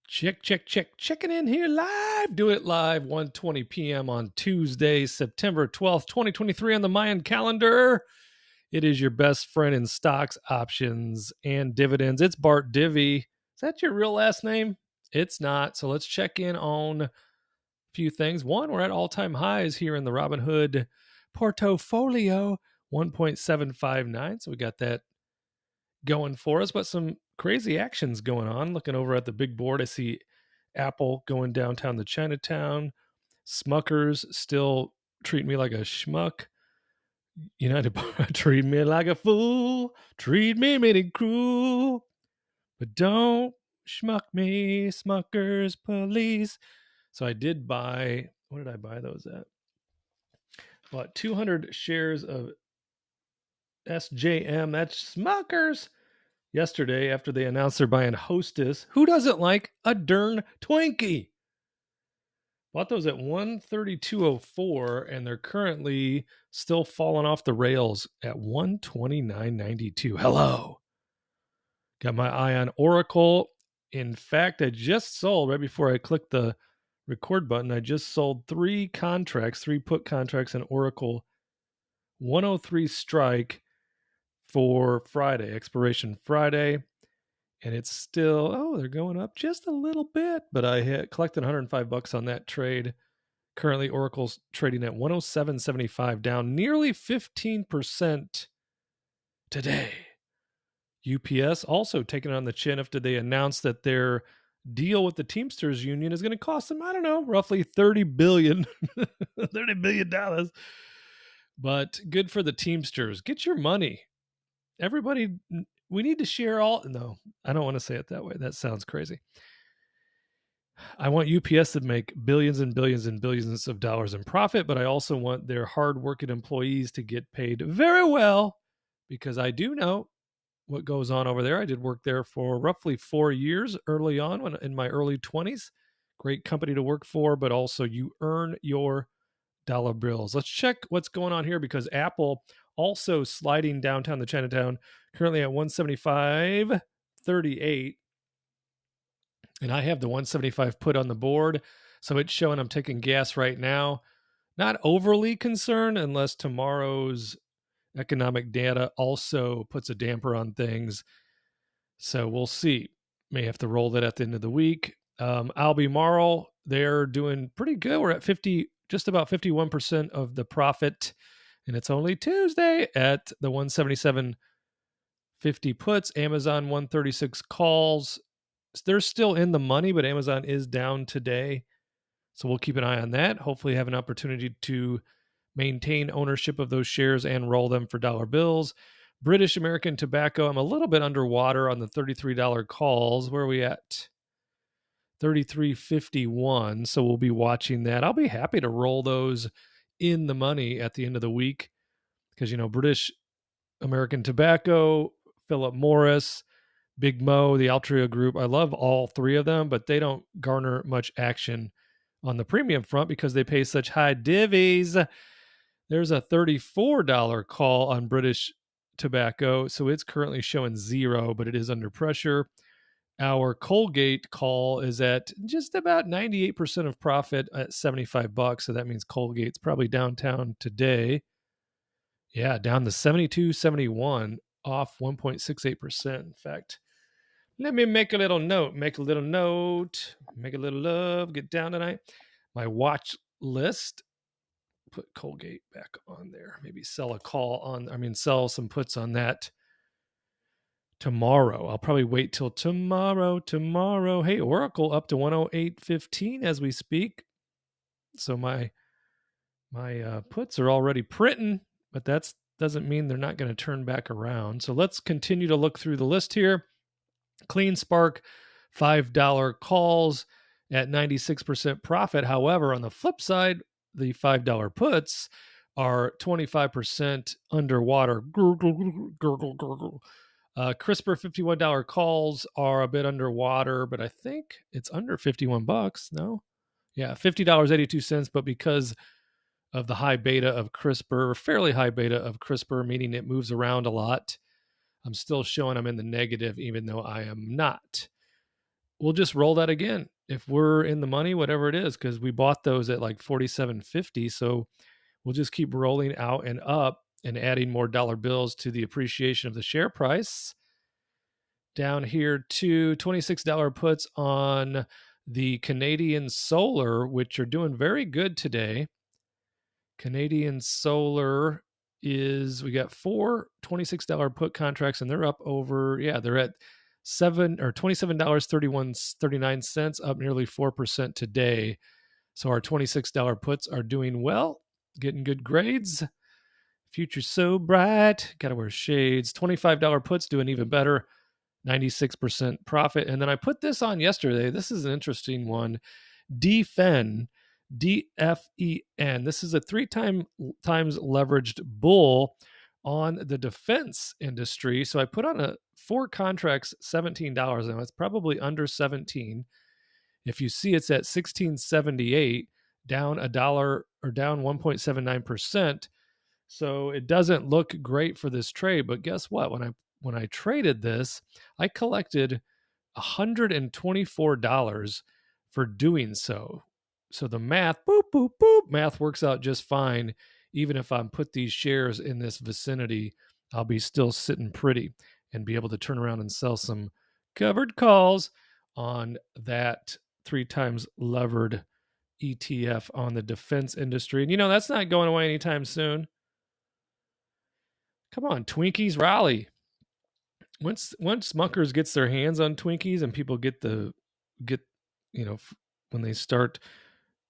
Check. Checking in here live. Do it live, 1:20 p.m. on Tuesday, September 12th, 2023 on the Mayan calendar. It is your best friend in stocks, options, and dividends. It's Bart Divvy. Is that your real last name? It's not. So let's check in on a few things. One, we're at all-time highs here in the Robinhood portfolio, 1.759. So we got that going for us, but some crazy actions going on. Looking over at the big board, I see Apple going downtown to Chinatown. Smuckers still treating me like a schmuck. United treat me like a fool. Treat me mighty cruel. But don't schmuck me, Smuckers, please. So I did buy, what did I buy those at? Bought 200 shares of SJM. That's Smuckers. Yesterday, after they announced they're buying Hostess. Who doesn't like a darn Twinkie? Bought those at 132.04, and they're currently still falling off the rails at 129.92. Hello. Got my eye on Oracle. In fact, I just sold, right before I clicked the record button, I just sold three put contracts in Oracle 103 strike for Friday, expiration Friday. And it's still, they're going up just a little bit, but I collected $105 on that trade. Currently, Oracle's trading at 107.75, down nearly 15% today. UPS also taking it on the chin after they announced that their deal with the Teamsters union is going to cost them, roughly $30 billion. $30 billion. But good for the Teamsters. Get your money. Everybody, we need to share all. No, I don't want to say it that way. That sounds crazy. I want UPS to make billions and billions and billions of dollars in profit, but I also want their hardworking employees to get paid very well, because I do know what goes on over there. I did work there for roughly 4 years early on, in my early 20s. Great company to work for, but also you earn your dollar bills. Let's check what's going on here, because Apple also sliding downtown to Chinatown, currently at 175.38. And I have the 175 put on the board, so it's showing I'm taking gas right now. Not overly concerned unless tomorrow's economic data also puts a damper on things. So we'll see. May have to roll that at the end of the week. Albemarle, they're doing pretty good. We're at just about 51% of the profit, and it's only Tuesday at the 177.50 puts. Amazon 136 calls. They're still in the money, but Amazon is down today. So we'll keep an eye on that. Hopefully have an opportunity to maintain ownership of those shares and roll them for dollar bills. British American Tobacco, I'm a little bit underwater on the $33 calls. Where are we at? 33.51. So we'll be watching that. I'll be happy to roll those in the money at the end of the week, because, British American Tobacco, Philip Morris, Big Mo, the Altria Group, I love all three of them, but they don't garner much action on the premium front because they pay such high divvies. There's a $34 call on British Tobacco, so it's currently showing zero, but it is under pressure. Our Colgate call is at just about 98% of profit at $75, so that means Colgate's probably downtown today. Yeah, down to 72.71, off 1.68%. In fact, let me make a little note, make a little love, get down tonight. My watch list, put Colgate back on there. Maybe sell some puts on that tomorrow. I'll probably wait till tomorrow. Hey, Oracle up to 108.15 as we speak. So my puts are already printing, but that doesn't mean they're not going to turn back around. So let's continue to look through the list here. CleanSpark, $5 calls at 96% profit. However, on the flip side, the $5 puts are 25% underwater. CRISPR, $51 calls are a bit underwater, but I think it's under $51. No? Yeah, $50.82. But because of the high beta of CRISPR, fairly high beta of CRISPR, meaning it moves around a lot, I'm still showing I'm in the negative, even though I am not. we'll just roll that again if we're in the money, whatever it is, because we bought those at like 47.50. So we'll just keep rolling out and up and adding more dollar bills to the appreciation of the share price. Down here to $26 puts on the Canadian Solar, which are doing very good today. Canadian Solar we got four $26 put contracts, and they're up over, they're at $27.39, up nearly 4% today. So our $26 puts are doing well, getting good grades. Future's so bright, gotta wear shades. $25 puts doing even better, 96% profit. And then I put this on yesterday. This is an interesting one. DFEN, DFEN. This is a 3 times leveraged bull on the defense industry. So I put on 4 contracts, $17. Now it's probably under 17. If you see it's at 16.78, down $1 or down 1.79%. So it doesn't look great for this trade. But guess what? When I traded this, I collected $124 for doing so. So the math, math works out just fine. Even if I put these shares in this vicinity, I'll be still sitting pretty and be able to turn around and sell some covered calls on that 3 times levered ETF on the defense industry. And that's not going away anytime soon. Come on, Twinkies, rally. Once Smuckers gets their hands on Twinkies and people get when they start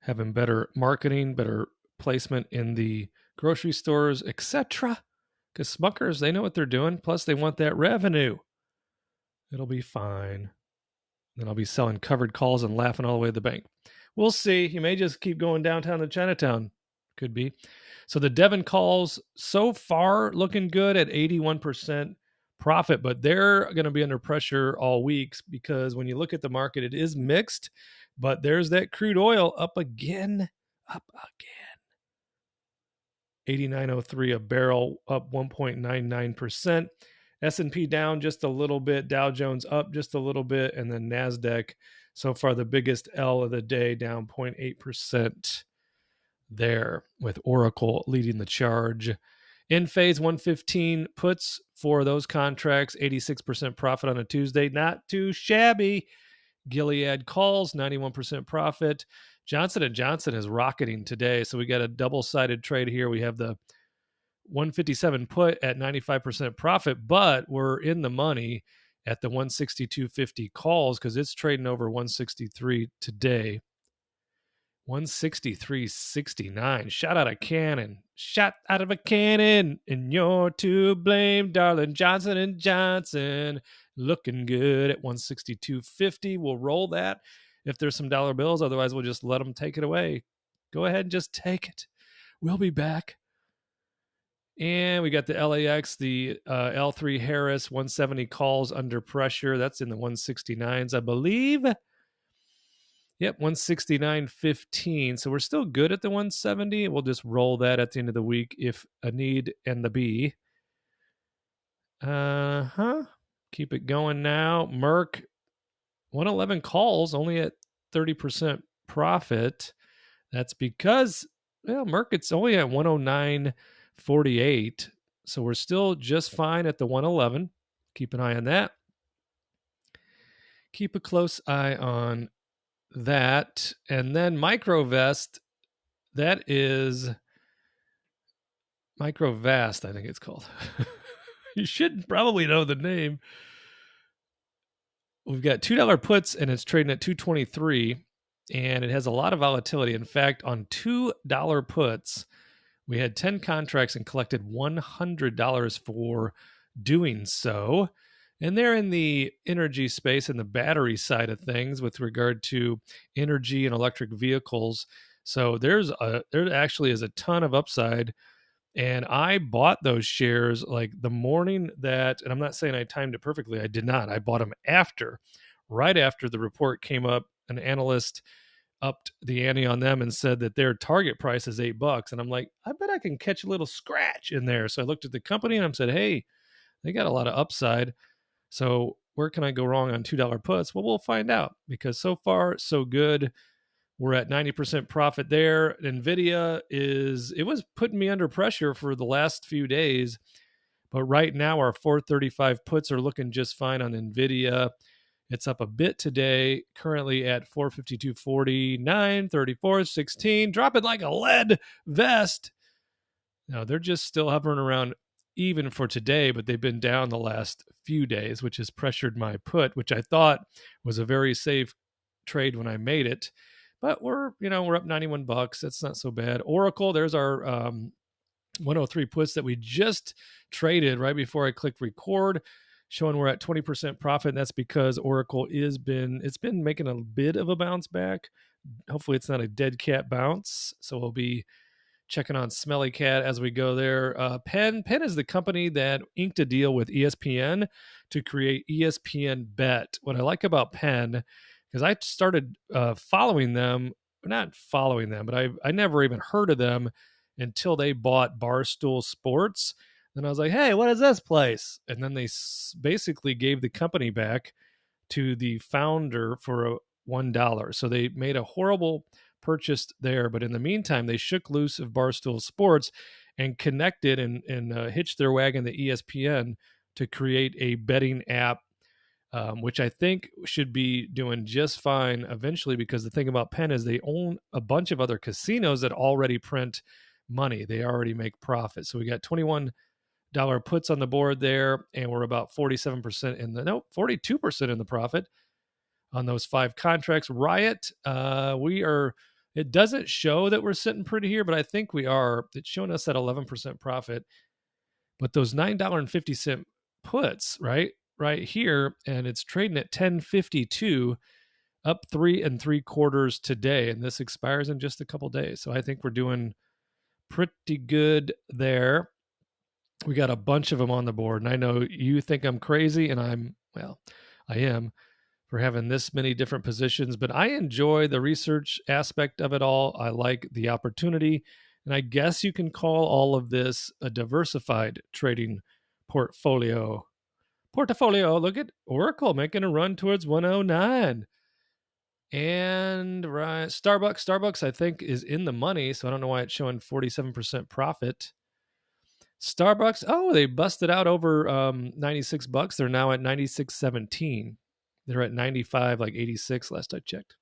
having better marketing, better placement in the grocery stores, etc. Because Smuckers, they know what they're doing. Plus, they want that revenue. It'll be fine. Then I'll be selling covered calls and laughing all the way to the bank. We'll see. You may just keep going downtown to Chinatown. Could be. So the Devon calls so far looking good at 81% profit, but they're going to be under pressure all weeks because when you look at the market, it is mixed, but there's that crude oil up again. 89.03 a barrel, up 1.99%. S&P down just a little bit, Dow Jones up just a little bit, and then NASDAQ, so far the biggest L of the day, down 0.8% there, with Oracle leading the charge. In phase 115 puts for those contracts, 86% profit on a Tuesday. Not too shabby. Gilead calls, 91% profit. Johnson & Johnson is rocketing today. So we got a double-sided trade here. We have the 157 put at 95% profit, but we're in the money at the 162.50 calls because it's trading over 163 today. 163.69. Shot out of cannon. Shot out of a cannon. And you're to blame, darling. Johnson & Johnson. Looking good at 162.50. We'll roll that if there's some dollar bills. Otherwise, we'll just let them take it away. Go ahead and just take it. We'll be back. And we got the LAX, the L3 Harris, 170 calls under pressure. That's in the 169s, I believe. Yep, 169.15. So we're still good at the 170. We'll just roll that at the end of the week if a need and the B. Keep it going now. Merck, 111 calls, only at 30% profit. That's because, Merck, it's only at 109.48. So we're still just fine at the 111. Keep an eye on that. Keep a close eye on that. And then Microvest, that is Microvast, I think it's called. You should probably know the name. We've got $2 puts and it's trading at 223, and it has a lot of volatility. In fact, on $2 puts, we had 10 contracts and collected $100 for doing so. And they're in the energy space and the battery side of things with regard to energy and electric vehicles. So there actually is a ton of upside. And I bought those shares like the morning that, and I'm not saying I timed it perfectly. I did not. I bought them right after the report came up. An analyst upped the ante on them and said that their target price is $8. And I'm like, I bet I can catch a little scratch in there. So I looked at the company and I said, hey, they got a lot of upside. So where can I go wrong on $2 puts? Well, we'll find out, because so far, so good. We're at 90% profit there. NVIDIA it was putting me under pressure for the last few days, but right now our 435 puts are looking just fine on NVIDIA. It's up a bit today, currently at 452.40, 934.16, dropping like a lead vest. Now, they're just still hovering around even for today, but they've been down the last few days, which has pressured my put, which I thought was a very safe trade when I made it. But we're up $91. That's not so bad. Oracle, there's our 103 puts that we just traded right before I clicked record, showing we're at 20% profit. And that's because Oracle it's been making a bit of a bounce back. Hopefully it's not a dead cat bounce. So we'll be checking on Smelly Cat as we go there. Penn is the company that inked a deal with ESPN to create ESPN Bet. What I like about Penn, because I started following them, not following them, but I never even heard of them until they bought Barstool Sports. Then I was like, hey, what is this place? And then they basically gave the company back to the founder for $1. So they made a horrible purchase there. But in the meantime, they shook loose of Barstool Sports and connected and hitched their wagon to ESPN to create a betting app, which I think should be doing just fine eventually, because the thing about Penn is they own a bunch of other casinos that already print money. They already make profit. So we got $21 puts on the board there, and we're about 42% in the profit on those 5 contracts. Riot, it doesn't show that we're sitting pretty here, but I think we are. It's showing us at 11% profit. But those $9.50 puts right here, and it's trading at 10.52, up 3 3/4 today, and this expires in just a couple days. So I think we're doing pretty good there. We got a bunch of them on the board, and I know you think I'm crazy, and I am for having this many different positions, but I enjoy the research aspect of it all. I like the opportunity, and I guess you can call all of this a diversified trading portfolio. Look at Oracle making a run towards 109. And right, Starbucks I think is in the money, so I don't know why it's showing 47% profit. Starbucks, they busted out over $96. They're now at 96.17. They're at 95, like 86 last I checked.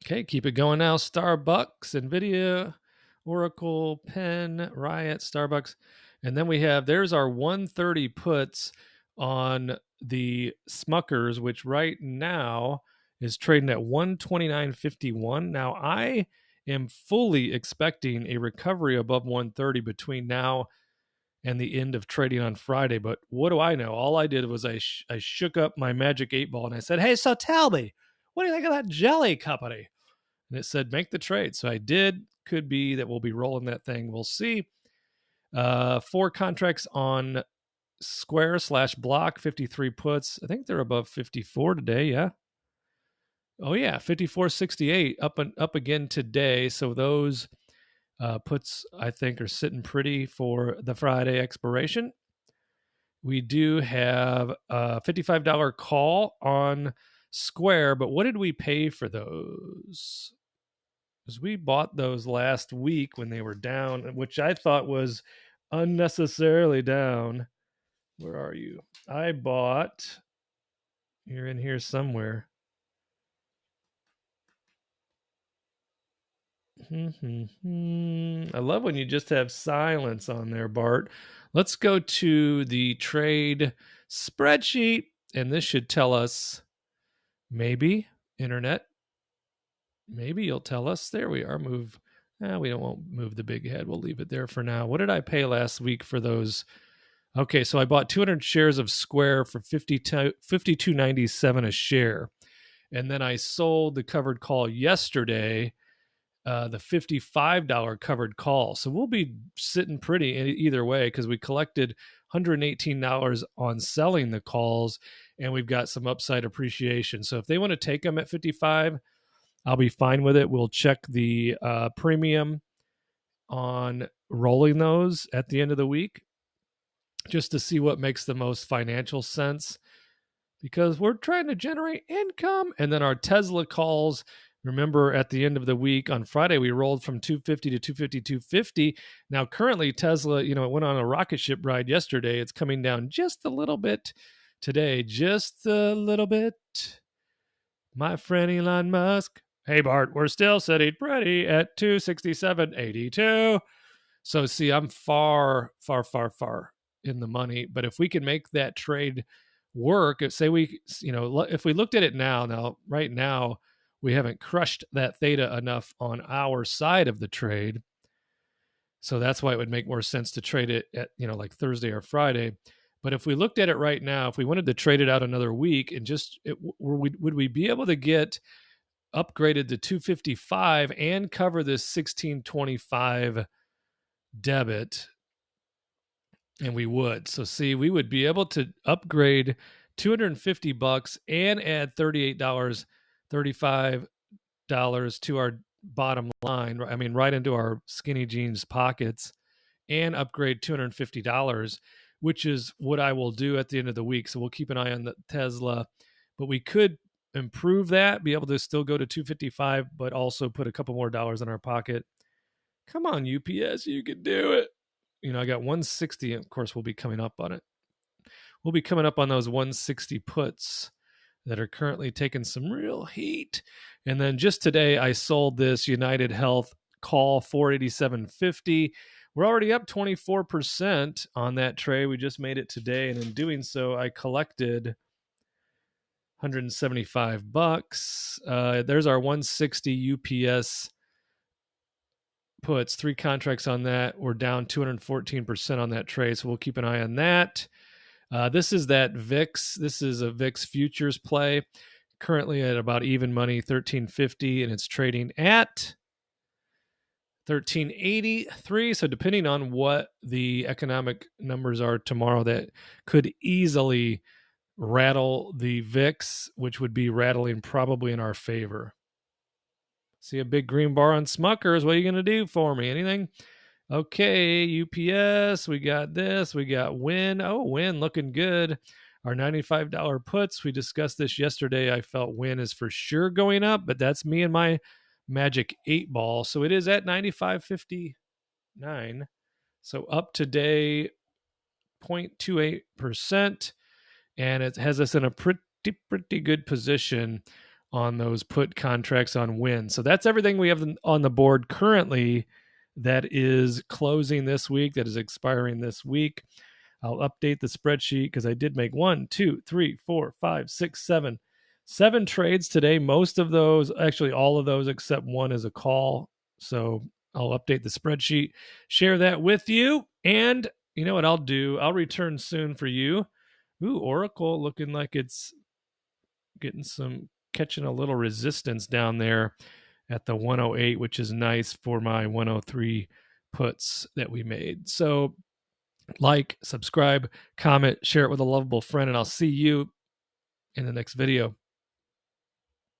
Okay, keep it going now. Starbucks, NVIDIA, Oracle, Penn, Riot, Starbucks. And then there's our 130 puts on the Smuckers, which right now is trading at 129.51. Now, I am fully expecting a recovery above 130 between now and the end of trading on Friday. But what do I know? All I did was I shook up my Magic 8-Ball and I said, hey, so tell me, what do you think of that jelly company? And it said, make the trade. So I did. Could be that we'll be rolling that thing. We'll see. 4 contracts on Square/Block, 53 puts. I think they're above 54 today. Yeah. Oh yeah, 54.68 up again today. So those puts I think are sitting pretty for the Friday expiration. We do have a $55 call on Square, but what did we pay for those? Because we bought those last week when they were down, which I thought was unnecessarily down. Where are you? You're in here somewhere. I love when you just have silence on there, Bart. Let's go to the trade spreadsheet, and this should tell us, maybe, internet. Maybe you'll tell us. There we are. We won't move the big head. We'll leave it there for now. What did I pay last week for those? Okay, so I bought 200 shares of Square for $52.97 a share. And then I sold the covered call yesterday, the $55 covered call. So we'll be sitting pretty either way, because we collected $118 on selling the calls, and we've got some upside appreciation. So if they want to take them at 55, I'll be fine with it. We'll check the premium on rolling those at the end of the week. just to see what makes the most financial sense, because we're trying to generate income. And then our Tesla calls. Remember, at the end of the week on Friday, we rolled from 250 to 250, 250. Now, currently, Tesla, it went on a rocket ship ride yesterday. It's coming down just a little bit today, just a little bit. My friend Elon Musk. Hey, Bart, we're still sitting pretty at 267.82. So, see, I'm far, far, far, far in the money. But if we can make that trade work, say if we looked at it right now, we haven't crushed that theta enough on our side of the trade. So that's why it would make more sense to trade it at, like Thursday or Friday. But if we looked at it right now, if we wanted to trade it out another week and would we be able to get upgraded to 255 and cover this 1625 debit? And we would. So see, we would be able to upgrade $250 and add $38, $35 to our bottom line. I mean, right into our skinny jeans pockets, and upgrade $250, which is what I will do at the end of the week. So we'll keep an eye on the Tesla, but we could improve that, be able to still go to 255, but also put a couple more dollars in our pocket. Come on, UPS, you can do it. I got 160. Of course, we'll be coming up on it. We'll be coming up on those 160 puts that are currently taking some real heat. And then just today, I sold this United Health call 487.50. We're already up 24% on that trade. We just made it today. And in doing so, I collected $175. There's our 160 UPS puts, 3 contracts on that. We're down 214% on that trade, so we'll keep an eye on that. This is that VIX. This is a VIX futures play, currently at about even money, 1350, and it's trading at 1383. So depending on what the economic numbers are tomorrow, that could easily rattle the VIX, which would be rattling probably in our favor. See a big green bar on Smuckers. What are you going to do for me? Anything? Okay, UPS. We got this. We got Win. Oh, Win looking good. Our $95 puts. We discussed this yesterday. I felt Win is for sure going up, but that's me and my magic 8 ball. So it is at 95.59. So up today, 0.28%. And it has us in a pretty good position on those put contracts on Win. So that's everything we have on the board currently that is closing this week, that is expiring this week. I'll update the spreadsheet because I did make 1, 2, 3, 4, 5, 6, 7 trades today. Most of those, actually all of those except one, is a call. So I'll update the spreadsheet, share that with you. And you know what I'll do? I'll return soon for you. Ooh, Oracle looking like it's catching a little resistance down there at the 108, which is nice for my 103 puts that we made. So like, subscribe, comment, share it with a lovable friend, and I'll see you in the next video.